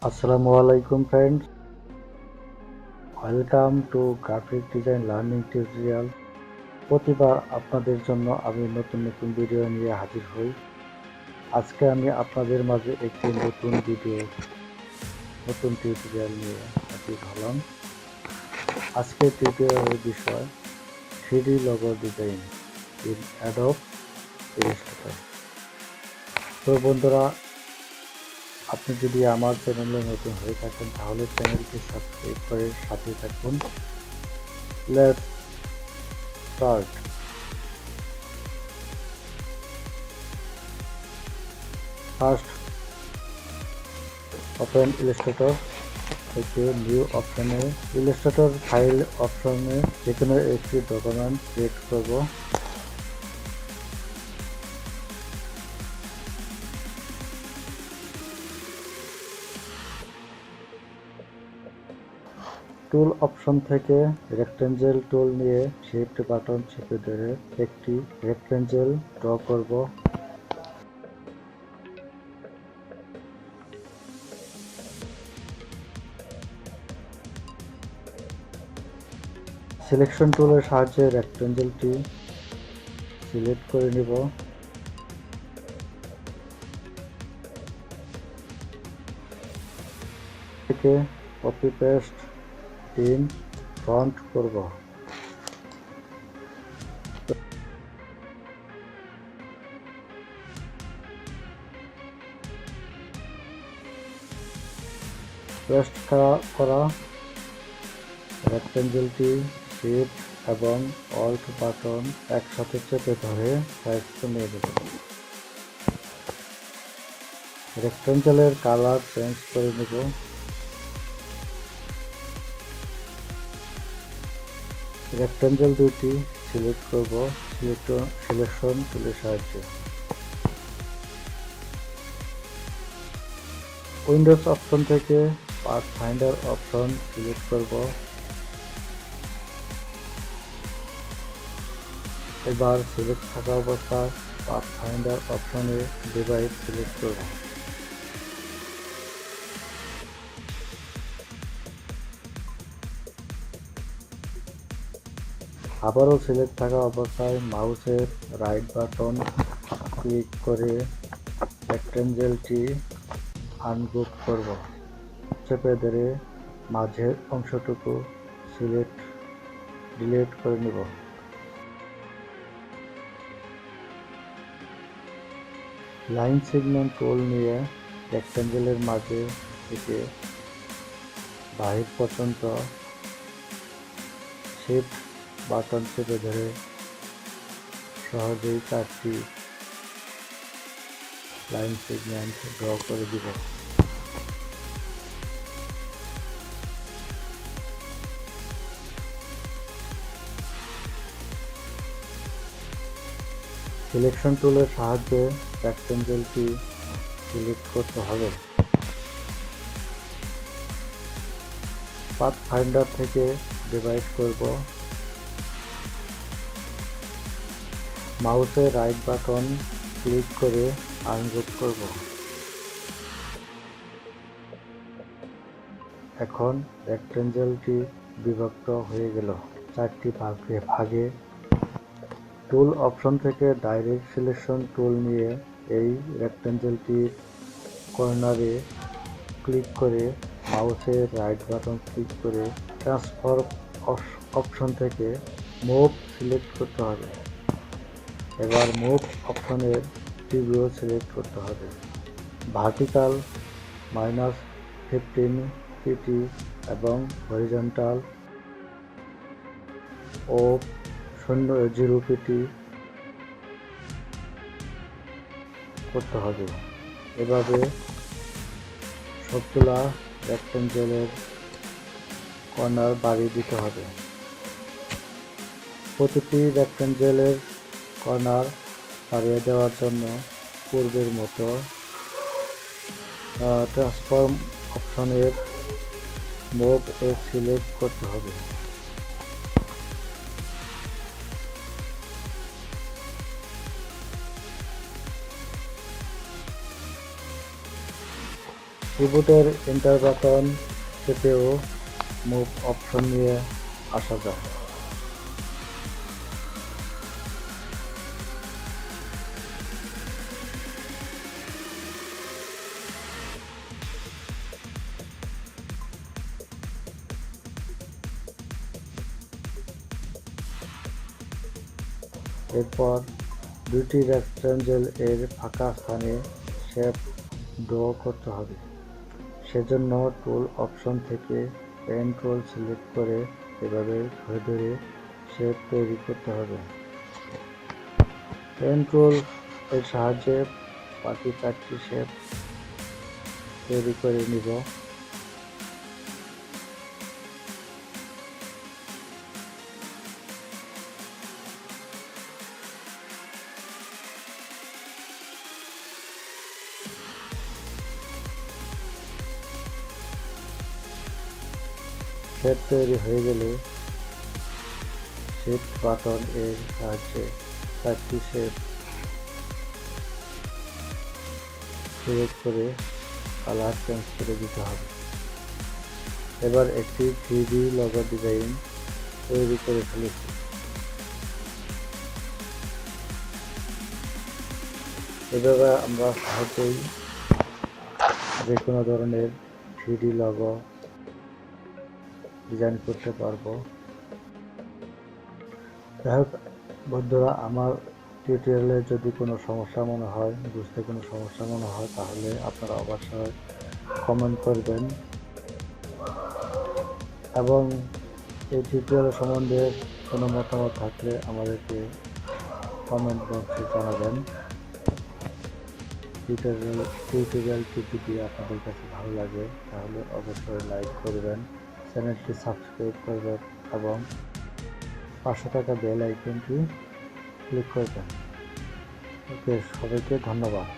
আসসালামু আলাইকুম friends, welcome to graphic design learning tutorial. প্রতিবার আপনাদের জন্য আমি নতুন নতুন ভিডিও নিয়ে হাজির হই। আজকে আমি আপনাদের মাঝে একটি নতুন টিউটোরিয়াল নিয়ে হাজির হলাম। আজকের টিউটোরিয়ালের বিষয় 3D logo design in Adobe Illustrator. তো বন্ধুরা, আপনি যদি আমার চ্যানেলে নতুন হয়ে থাকেন তাহলে চ্যানেলটি সাবস্ক্রাইব করে সাথে থাকুন। Let's start. First, open Illustrator থেকে নিউ অপশনে ইলাস্ট্রেটর ফাইল অপশনে যেকোনো একটি ডকুমেন্ট সিলেক্ট করব। টুল অপশন থেকে রেক্টেঞ্জেল টুল নিয়ে শিফট বাটন চেপে ধরে একটি রেক্টেঞ্জেল ড্র করব। সিলেকশন টুলের সাহায্যে রেক্টেঞ্জেলটি সিলেক্ট করে নিব। থেকে কপি পেস্ট ইন ফন্ট করব। পেস্ট করা রেক্টেঞ্জেলটি শিফট এবং অল্ট বাটন একসাথে চেপে ধরে সাইজ কমিয়ে দেব। রেক্টেঞ্জেলের কালার চেঞ্জ করে নেব। রেক্টেঞ্জেল দুটি সিলেক্ট করব সিলেকশন টুলের সাহায্যে। উইন্ডোজ অপশন থেকে পাথ ফাইন্ডার অপশন সিলেক্ট করব। এবার সিলেক্ট থাকা অবস্থায় পাথ ফাইন্ডার অপশনে ডিভাইস সিলেক্ট করব। আবারও সিলেক্ট থাকা অবস্থায় মাউসের রাইট বাটন ক্লিক করে রেক্টেঞ্জেলটি আনগ্রুপ করব। চেপে ধরে মাঝের অংশটুকু ডিলিট করে নেব। লাইন সেগমেন্ট টুল নিয়ে রেক্টেঞ্জেলের মাঝে থেকে বাহির পর্যন্ত শিফট বাটন চেপে ধরে সহজেই 4টি লাইন সেগমেন্ট ড্র করে দিব। সিলেকশন টুলের সাহায্যে রেক্টেঞ্জেলটি সিলেক্ট করতে হবে। পাথ ফাইন্ডার থেকে ডিভাইড করব। মাউসের রাইট বাটন ক্লিক করে আনগ্রুপ করব। এখন রেক্টেঞ্জেলটি বিভক্ত হয়ে গেল 4টি ভাগে। টুল অপশন থেকে ডাইরেক্ট সিলেকশন টুল নিয়ে এই রেক্টেঞ্জেলটির কর্নারে ক্লিক করে মাউসের রাইট বাটন ক্লিক করে ট্রান্সফর্ম অপশন থেকে মুভ সিলেক্ট করতে হবে। এবার মুভ অপশনের প্রিভিউ সিলেক্ট করতে হবে। ভার্টিক্যাল -15 পিটি এবং হরিজন্টাল ও 0 পিটি করতে হবে। এভাবে সবগুলা রেক্টেঞ্জেলের কর্নার বাড়িয়ে দিতে হবে। প্রতিটি রেক্টেঞ্জেলের কর্নার বাড়িয়ে দেওয়ার জন্য পূর্বের মতো ট্রান্সফর্ম অপশনের মুভ সিলেক্ট করতে হবে। কিবোর্ডের এন্টার বাটন চেপেও মুভ অপশন নিয়ে আসা যায়। এরপর দুটি রেক্ট্যাঙ্গেল এর ফাঁকা স্থানে শেপ ড্র করতে হবে। সেজন্য টুল অপশন থেকে পেন টুল সিলেক্ট করে এভাবে ধরে ধরে শেপ তৈরি করতে হবে। পেন টুল এর সাহায্যে বাকি 4টি শেপ তৈরি করে নিব। শেপ তৈরি হয়ে গেলে শিফট বাটন এর সাহায্যে 4টি শেপ সিলেক্ট করে কালার চেঞ্জ করে দিতে হবে। এবার একটি 3D লোগো ডিজাইন তৈরি করে ফেলেছি। এভাবে আমরা সহজেই যে কোনো ধরনের 3D লোগো ডিজাইন করতে পারবো। যাই হোক বন্ধুরা, আমার টিউটোরিয়ালে যদি কোনো সমস্যা মনে হয়, বুঝতে কোনো সমস্যা মনে হয়, তাহলে আপনারা অবশ্যই কমেন্ট করবেন এবং এই টিউটোরিয়াল সম্বন্ধে কোনো মতামত থাকলে আমাদেরকে কমেন্ট বক্সে জানাবেন। টিউটোরিয়ালটি যদি আপনাদের কাছে ভালো লাগে তাহলে অবশ্যই লাইক করবেন, চ্যানেলটি সাবস্ক্রাইব করবেন এবং পাশে থাকা বেল আইকনটি ক্লিক করবেন। ওকে, সবাইকে ধন্যবাদ।